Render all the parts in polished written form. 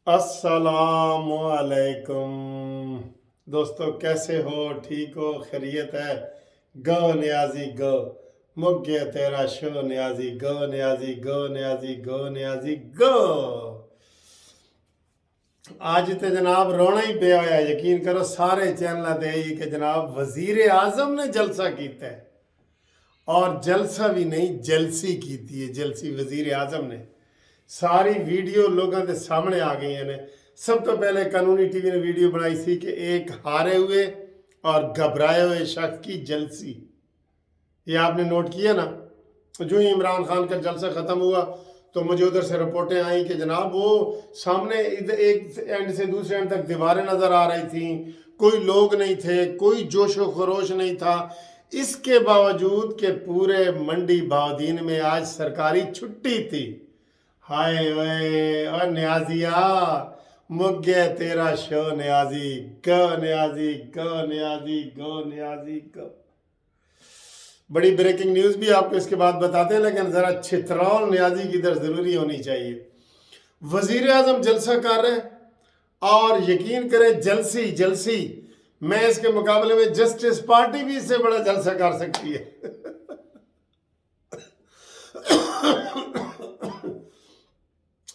अस्सलामुअलैकुम दोस्तों, कैसे हो? ठीक हो? खैरियत है? गो न्याजी गो, मुक गया तेरा शो न्याजी, गो न्याजी गो, न्याजी गो, न्याजी गो। आज तो जनाब रोना ही पिया होया, यकीन करो सारे चैनल ते कि जनाब वजीर आजम ने जलसा किया है। और जलसा भी नहीं, जलसी की है। जलसी वजीर आजम ने सारी वीडियो लोगों के सामने आ गई हैं। सब तो पहले कानूनी टीवी ने वीडियो बनाई थी कि एक हारे हुए और घबराए हुए शख्स की जलसी। ये आपने नोट किया ना? जो ही इमरान खान का जलसा ख़त्म हुआ तो मुझे उधर से रिपोर्टें आई कि जनाब वो सामने इधर एक एंड से दूसरे एंड तक दीवारें नज़र आ रही थी, कोई लोग नहीं थे, कोई जोशो खरोश नहीं था। इसके बावजूद कि पूरे मंडी बाउदीन में आज सरकारी छुट्टी थी। हाय वे और न्याजिया, मुक गया तेरा शो न्याजी, गो न्याजी गो, न्याजी गो, न्याजी गो। बड़ी ब्रेकिंग न्यूज़ भी आपको इसके बाद बताते हैं, लेकिन ज़रा छित्रौल न्याजी की इधर ज़रूरी होनी चाहिए। वज़ीर आज़म जलसा कर रहे हैं और यकीन करें जलसी जलसी, मैं इसके मुकाबले में जस्टिस पार्टी भी इससे बड़ा जलसा कर सकती है।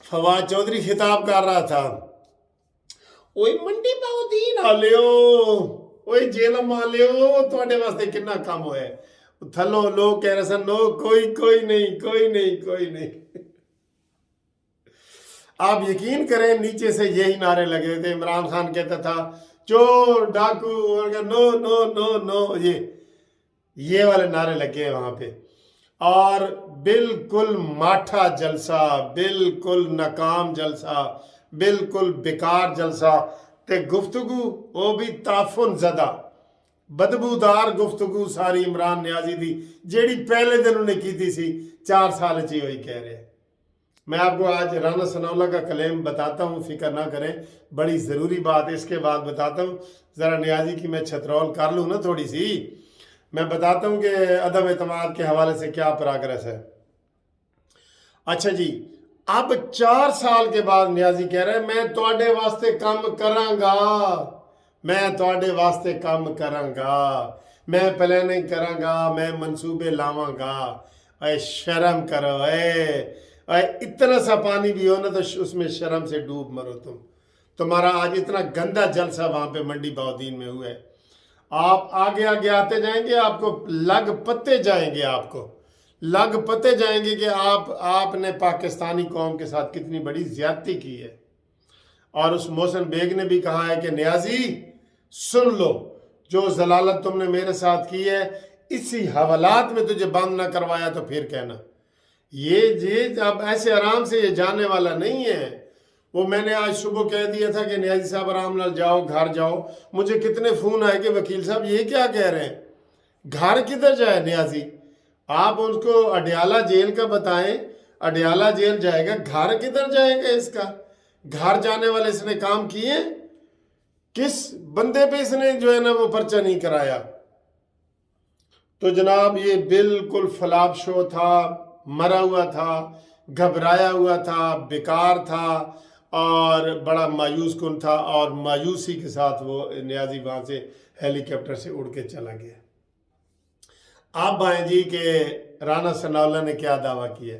फवाद चौधरी खिताब कर रहा था, ओए मंडी बाउदीन आ लियो, ओए जेलम आ लियो, थोड़े वास्ते कितना कम होए। थलो लोग कह रहे सन, नो कोई कोई नहीं, कोई नहीं, कोई नहीं। आप यकीन करें नीचे से यही नारे लगे थे। इमरान खान कहता था चोर डाकू, नो नो नो नो, ये वाले नारे लगे हैं वहां पे। और बिल्कुल माठा जलसा, बिल्कुल नाकाम जलसा, बिल्कुल बेकार जलसा ते गुफ्तगू वो भी ताफुन ज़दा बदबूदार गुफ्तगू सारी इमरान न्याजी दी, जेड़ी पहले दिन उन्हें की थी सी 4 साल ची वही कह रहे। मैं आपको आज राना सनाउल्लाह का कलेम बताता हूँ, फिक्र ना करें, बड़ी ज़रूरी बात है। इसके बाद बताता हूँ, ज़रा न्याजी की मैं छतरौल कर लूँ ना थोड़ी सी। मैं बताता हूँ कि अदम एतमाद के हवाले से क्या प्रोग्रेस है। अच्छा जी, अब 4 साल के बाद न्याजी कह रहे हैं मैं तुहाडे वास्ते काम करांगा, मैं तुहाडे वास्ते काम करांगा, मैं प्लानिंग करांगा, मैं मंसूबे लावांगा। अरे शर्म करो, इतना सा पानी भी हो ना तो उसमें शर्म से डूब मरो तुम। तुम्हारा आज इतना गंदा जलसा वहां पे मंडी बाउदीन में हुआ है। आप आगे आगे आते जाएंगे, आपको लग पते जाएंगे, आपको लग पते जाएंगे कि आपने पाकिस्तानी कौम के साथ कितनी बड़ी ज्यादती की है। और उस मोहसिन बेग ने भी कहा है कि न्याजी सुन लो, जो जलालत तुमने मेरे साथ की है, इसी हवालात में तुझे बंद ना करवाया तो फिर कहना। ये अब ऐसे आराम से ये जाने वाला नहीं है। वो मैंने आज सुबह कह दिया था कि न्याजी साहब आराम नाल जाओ, घर जाओ। मुझे कितने फ़ोन आए कि वकील साहब ये क्या कह रहे हैं, घर किधर जाए न्याजी? आप उनको अडियाला जेल का बताएं, अडियाला जेल जाएगा, घर किधर जाएगा इसका? घर जाने वाले इसने काम किए? किस बंदे पे इसने जो है ना वो पर्चा नहीं कराया? तो जनाब ये बिल्कुल फलाप शो था, मरा हुआ था, घबराया हुआ था, बेकार था और बड़ा मायूस कुन था। और मायूसी के साथ वो न्याजी वहाँ से हेलीकॉप्टर से उड़ के चला गया। आप आए जी कि राना सनाउल्लाह ने क्या दावा किया।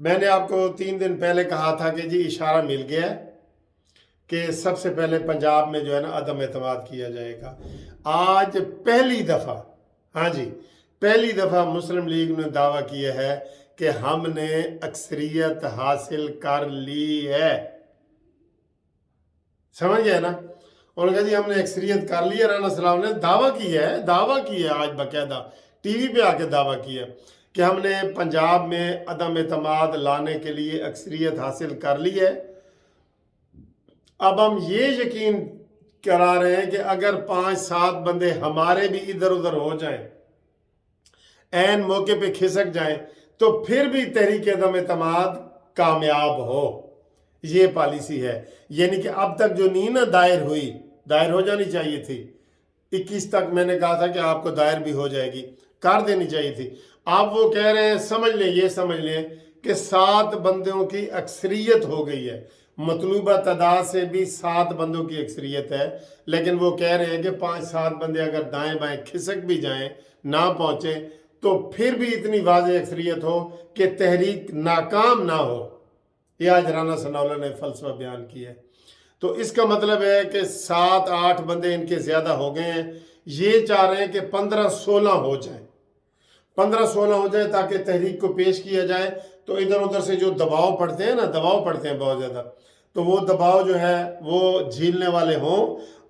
मैंने आपको 3 दिन पहले कहा था कि जी इशारा मिल गया है कि सबसे पहले पंजाब में जो है ना अदम एतमाद किया जाएगा। आज पहली दफ़ा, हाँ जी, पहली दफ़ा मुस्लिम लीग ने दावा किया है कि हमने अक्सरियत हासिल कर ली है। समझ गए ना? उन्होंने कहा जी हमने अक्सरियत कर ली है। राना सलाम ने दावा किया है, दावा किया आज बाकायदा टीवी पे आके दावा किया कि हमने पंजाब में अदम एतमाद लाने के लिए अक्सरियत हासिल कर ली है। अब हम ये यकीन करा रहे हैं कि अगर 5-7 बंदे हमारे भी इधर उधर हो जाएं, ऐन मौके पे खिसक जाएं, तो फिर भी तहरीक अदम एतमाद कामयाब हो। ये पॉलिसी है। यानी कि अब तक जो नहीं ना दायर हो जानी चाहिए थी। 21 तक मैंने कहा था कि आपको दायर भी हो जाएगी, कर देनी चाहिए थी। आप वो कह रहे हैं, समझ लें, ये समझ लें कि 7 बंदों की अक्सरियत हो गई है। मतलूबा तादाद से भी 7 बंदों की अक्सरियत है, लेकिन वो कह रहे हैं कि 5-7 बंदे अगर दाएं बाएं खिसक भी जाएं, ना पहुंचे, तो फिर भी इतनी वाज़ेह अक्सरियत हो कि तहरीक नाकाम ना हो। यह आज राना सनाउल्लाह ने फ़लसफ़ा बयान किया है। तो इसका मतलब है कि 7-8 बंदे इनके ज़्यादा हो गए हैं। ये चाह रहे हैं कि 15-16 हो जाए, 15-16 हो जाए ताकि तहरीक को पेश किया जाए। तो इधर उधर से जो दबाव पड़ते हैं ना, दबाव पड़ते हैं बहुत ज़्यादा, तो वो दबाव जो है वो झीलने वाले हों,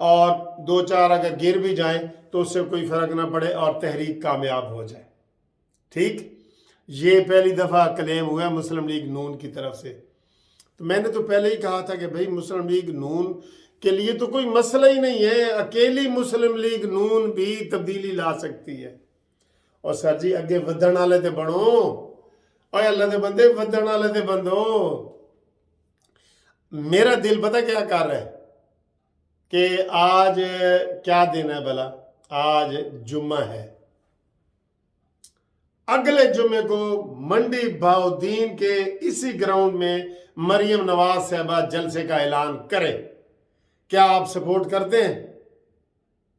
और 2-4 अगर गिर भी जाएं तो उससे कोई फ़र्क ना पड़े और तहरीक कामयाब हो जाए। ठीक, ये पहली दफ़ा क्लेम हुआ है मुस्लिम लीग नून की तरफ से। तो मैंने तो पहले ही कहा था कि भाई मुस्लिम लीग नून के लिए तो कोई मसला ही नहीं है, अकेली मुस्लिम लीग नून भी तब्दीली ला सकती है। और सर जी अगे वधण वाले ते बनो, और अल्लाह दे बंदे वधण वाले ते बंदो। मेरा दिल पता क्या कर रहा है कि आज क्या दिन है भला, आज जुम्मा है। अगले जुम्मे को मंडी बहाउद्दीन के इसी ग्राउंड में मरियम नवाज साहबा जलसे का ऐलान करें। क्या आप सपोर्ट करते हैं?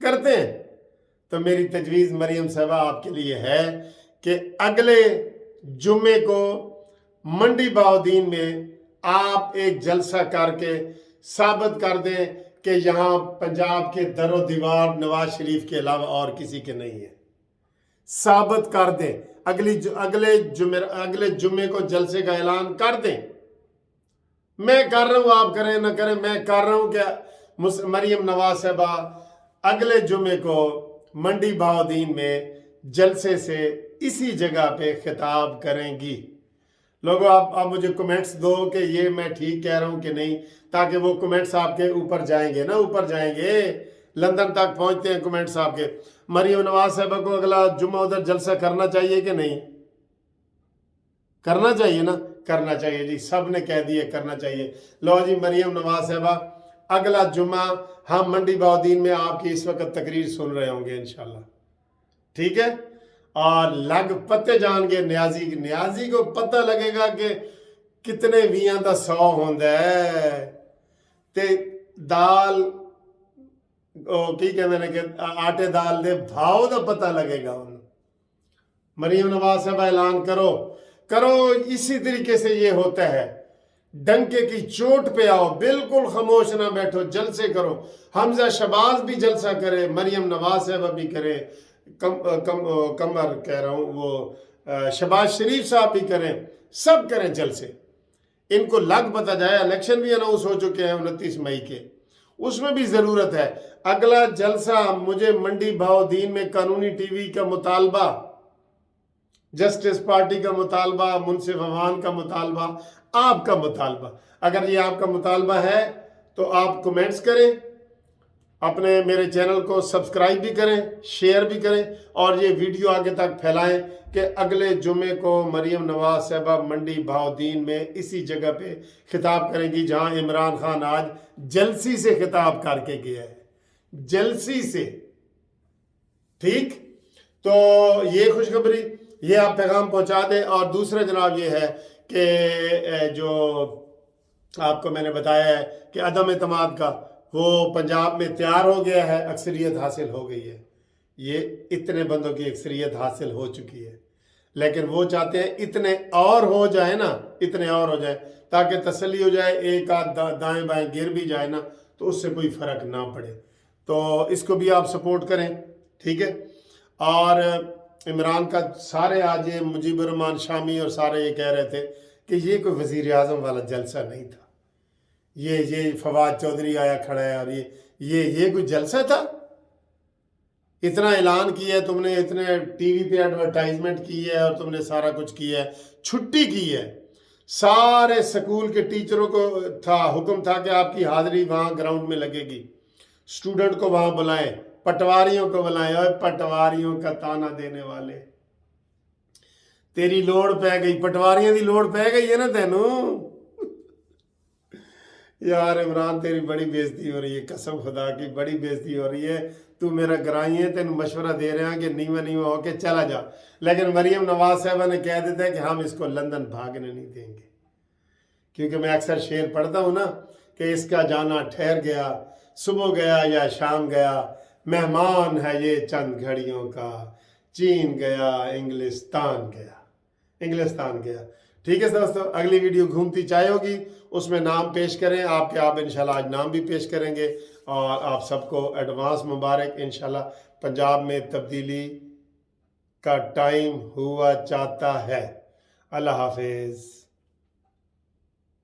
करते हैं तो मेरी तजवीज़ मरियम साहबा आपके लिए है कि अगले जुम्मे को मंडी बहाउद्दीन में आप एक जलसा करके साबित कर दें कि यहाँ पंजाब के दरो दीवार नवाज शरीफ के अलावा और किसी के नहीं है। साबित कर दें, अगले जुम्मे को जलसे का ऐलान कर दें। मैं कर रहा हूँ, आप करें ना करें, मैं कर रहा हूँ कि मरियम नवाज साहबा अगले जुम्मे को मंडी बहाउद्दीन में जलसे से इसी जगह पे खिताब करेंगी। लोगों आप मुझे कमेंट्स दो कि ये मैं ठीक कह रहा हूँ कि नहीं, ताकि वो कमेंट्स आपके ऊपर जाएंगे ना, ऊपर जाएंगे, लंदन तक पहुँचते हैं कमेंट्स आपके। मरियम नवाज साहबा को अगला जुम्मा उधर जलसा करना चाहिए कि नहीं? करना चाहिए ना, करना चाहिए जी, सब ने कह दिया करना चाहिए। लो जी, मरियम नवाज साहबा अगला जुम्मा हम मंडी बहाउद्दीन में आपकी इस वक्त तकरीर सुन रहे होंगे इंशाल्लाह, ठीक है। और लग पते जाएंगे न्याजी को पता लगेगा कि कितने 20 का 100 होंदा है। ते दाल की कहते हैं कि आटे दाल दे भाव का पता लगेगा उन्हें। मरियम नवाज साहबा ऐलान करो, करो, इसी तरीके से ये होता है। डंके की चोट पे आओ, बिल्कुल खामोश ना बैठो, जलसे करो। हमजा शबाज भी जलसा करे, मरियम नवाज साहबा भी करे, कमर कह रहा हूँ वो शबाज शरीफ साहब भी करें, सब करें जलसे। इनको लग पता जाए। इलेक्शन भी अनाउंस हो चुके हैं 29 मई के, उसमें भी ज़रूरत है। अगला जलसा मुझे मंडी बहाउद्दीन में कानूनी टीवी का मुतालबा, जस्टिस पार्टी का मुतालबा, मुंसिफ अवान का मुतालबा, आपका मुतालबा, अगर ये आपका मुतालबा है तो आप कमेंट्स करें, अपने मेरे चैनल को सब्सक्राइब भी करें, शेयर भी करें, और ये वीडियो आगे तक फैलाएं कि अगले जुमे को मरियम नवाज साहबा मंडी बहाउद्दीन में इसी जगह पे खिताब करेंगी जहां इमरान खान आज जलसी से खिताब करके गया है, जलसी से। ठीक, तो ये खुशखबरी, ये आप पैगाम पहुंचा दें। और दूसरा जनाब ये है कि जो आपको मैंने बताया है कि अदम एतमाद का वो पंजाब में तैयार हो गया है, अक्सरियत हासिल हो गई है। ये इतने बंदों की अक्सरियत हासिल हो चुकी है, लेकिन वो चाहते हैं इतने और हो जाए ना, इतने और हो जाए ताकि तसल्ली हो जाए, एक आध दाएं बाएं गिर भी जाए ना तो उससे कोई फ़र्क ना पड़े। तो इसको भी आप सपोर्ट करें, ठीक है। और इमरान का सारे आज ये मुजीबुर रहमान शामी और सारे ये कह रहे थे कि ये कोई वज़ीर आज़म वाला जलसा नहीं था, ये फवाद चौधरी आया खड़ा है और ये कोई जलसा था। इतना ऐलान किया है तुमने, इतने टीवी पे एडवर्टाइजमेंट की है और तुमने सारा कुछ किया है, छुट्टी की है। सारे स्कूल के टीचरों को हुक्म था कि आपकी हाजिरी वहाँ ग्राउंड में लगेगी, स्टूडेंट को वहाँ बुलाएं, पटवारियों को बुलाएं। और पटवारियों का ताना देने वाले, तेरी लोड़ पै गई, पटवारियों की लोड़ पै गई है ना तेनू। यार इमरान तेरी बड़ी बेइज्जती हो रही है, कसम खुदा की बड़ी बेइज्जती हो रही है। तू मेरा गराई है, तेन मशवरा दे रहे हैं कि नीवा होके चला जा, लेकिन मरियम नवाज साहबा ने कह देता है कि हम इसको लंदन भागने नहीं देंगे, کیونکہ میں اکثر شعر پڑھتا ہوں نا کہ اس کا جانا ٹھہر گیا، صبح گیا یا شام گیا، مہمان ہے یہ چند گھڑیوں کا، چین گیا انگلستان گیا، انگلستان گیا۔ ٹھیک ہے دوستو، اگلی ویڈیو گھومتی چائے ہوگی، اس میں نام پیش کریں آپ کے، آپ انشاءاللہ آج نام بھی پیش کریں گے، اور آپ سب کو ایڈوانس مبارک۔ انشاءاللہ پنجاب میں تبدیلی کا ٹائم ہوا چاہتا ہے۔ اللہ حافظ۔